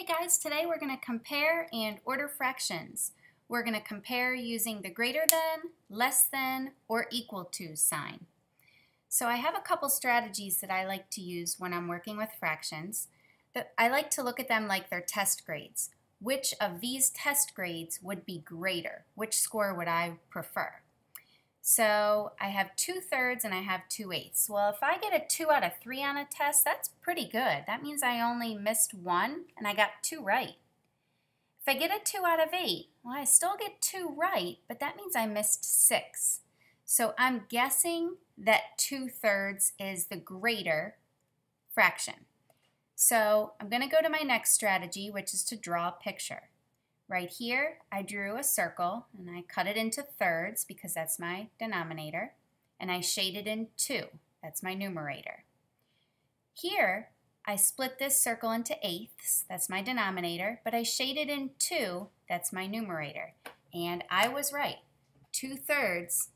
Hey guys, today we're going to compare and order fractions. We're going to compare using the greater than, less than, or equal to sign. So I have a couple strategies that I like to use when I'm working with fractions. I like to look at them like they're test grades. Which of these test grades would be greater? Which score would I prefer? So I have 2/3 and I have 2/8. Well, if I get a 2 out of 3 on a test, that's pretty good. That means I only missed 1 and I got 2 right. If I get a 2 out of 8, well, I still get 2 right, but that means I missed 6. So I'm guessing that 2/3 is the greater fraction. So I'm going to go to my next strategy, which is to draw a picture. Right here, I drew a circle and I cut it into thirds because that's my denominator, and I shaded in 2, that's my numerator. Here, I split this circle into eighths, that's my denominator, but I shaded in 2, that's my numerator. And I was right, 2/3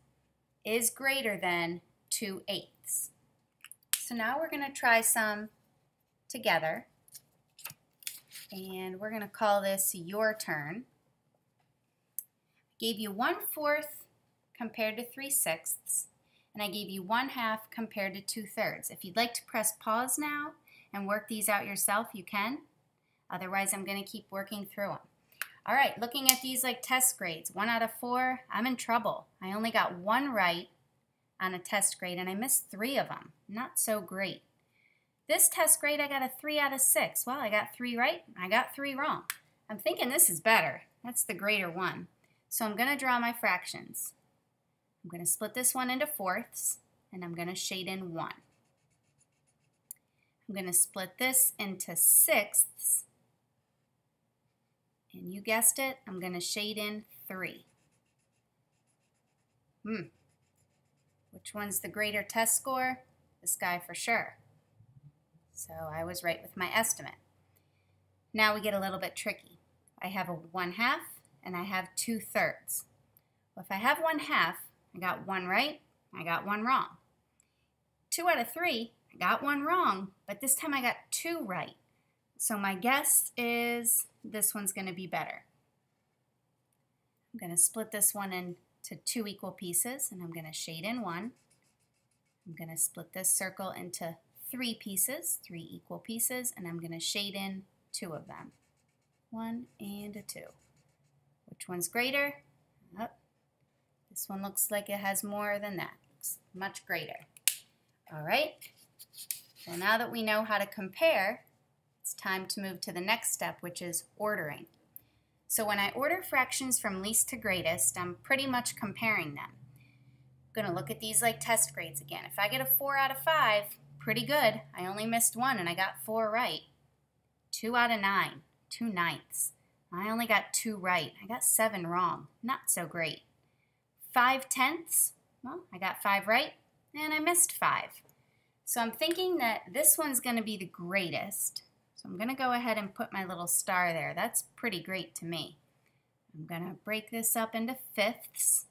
is greater than 2/8. So now we're going to try some together. And we're going to call this your turn. I gave you 1/4 compared to 3/6, and I gave you 1/2 compared to 2/3. If you'd like to press pause now and work these out yourself, you can. Otherwise, I'm going to keep working through them. All right, looking at these like test grades, 1 out of 4, I'm in trouble. I only got 1 right on a test grade, and I missed 3 of them. Not so great. This test grade, I got a 3 out of 6. Well, I got 3 right, I got 3 wrong. I'm thinking this is better. That's the greater one. So I'm going to draw my fractions. I'm going to split this one into fourths, and I'm going to shade in 1. I'm going to split this into sixths, and you guessed it, I'm going to shade in 3. Which one's the greater test score? This guy for sure. So I was right with my estimate. Now we get a little bit tricky. I have a 1/2 and I have 2/3. Well, if I have 1/2, I got 1 right, I got 1 wrong. 2 out of 3, I got 1 wrong, but this time I got 2 right. So my guess is this one's going to be better. I'm going to split this one into 2 equal pieces, and I'm going to shade in 1. I'm going to split this circle into 3 pieces, 3 equal pieces, and I'm going to shade in 2 of them. 1 and a 2. Which one's greater? Oh, this one looks like it has more than that. Looks much greater. All right. Well, now that we know how to compare, it's time to move to the next step, which is ordering. So when I order fractions from least to greatest, I'm pretty much comparing them. I'm going to look at these like test grades again. If I get a 4 out of 5, pretty good. I only missed 1 and I got 4 right. 2 out of 9, 2/9. I only got 2 right. I got 7 wrong. Not so great. 5/10. Well, I got 5 right and I missed 5. So I'm thinking that this one's going to be the greatest. So I'm going to go ahead and put my little star there. That's pretty great to me. I'm going to break this up into fifths,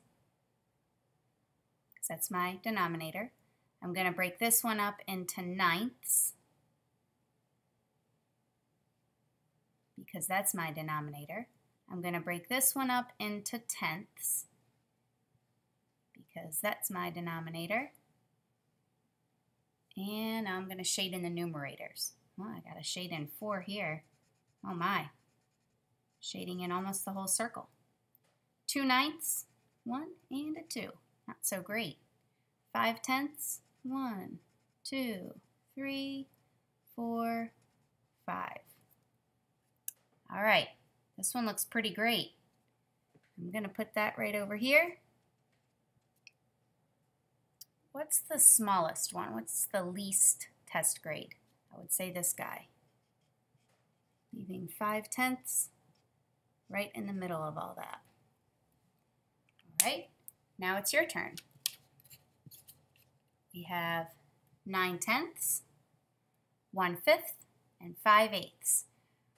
because that's my denominator. I'm going to break this one up into ninths, because that's my denominator. I'm going to break this one up into tenths, because that's my denominator. And I'm going to shade in the numerators. Well, I got a shade in 4 here. Oh my. Shading in almost the whole circle. 2/9, 1 and a 2. Not so great. 5/10. 1, 2, 3, 4, 5. All right, this one looks pretty great. I'm going to put that right over here. What's the smallest one? What's the least test grade? I would say this guy. Leaving 5/10 right in the middle of all that. All right, now it's your turn. We have 9/10, 1/5, and 5/8.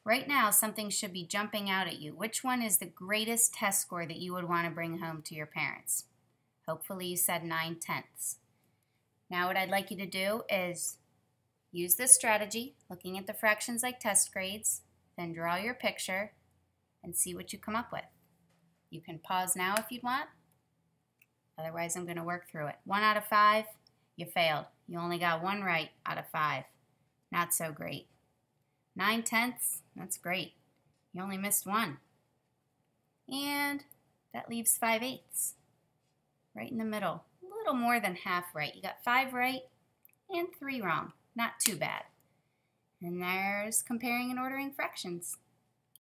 Right now, something should be jumping out at you. Which one is the greatest test score that you would want to bring home to your parents? Hopefully you said 9/10. Now what I'd like you to do is use this strategy, looking at the fractions like test grades, Then draw your picture and see what you come up with. You can pause now if you'd want. Otherwise, I'm going to work through it. 1 out of 5, you failed. You only got 1 right out of 5. Not so great. 9/10, that's great. You only missed 1. And that leaves 5/8. Right in the middle. A little more than half right. You got 5 right and 3 wrong. Not too bad. And there's comparing and ordering fractions.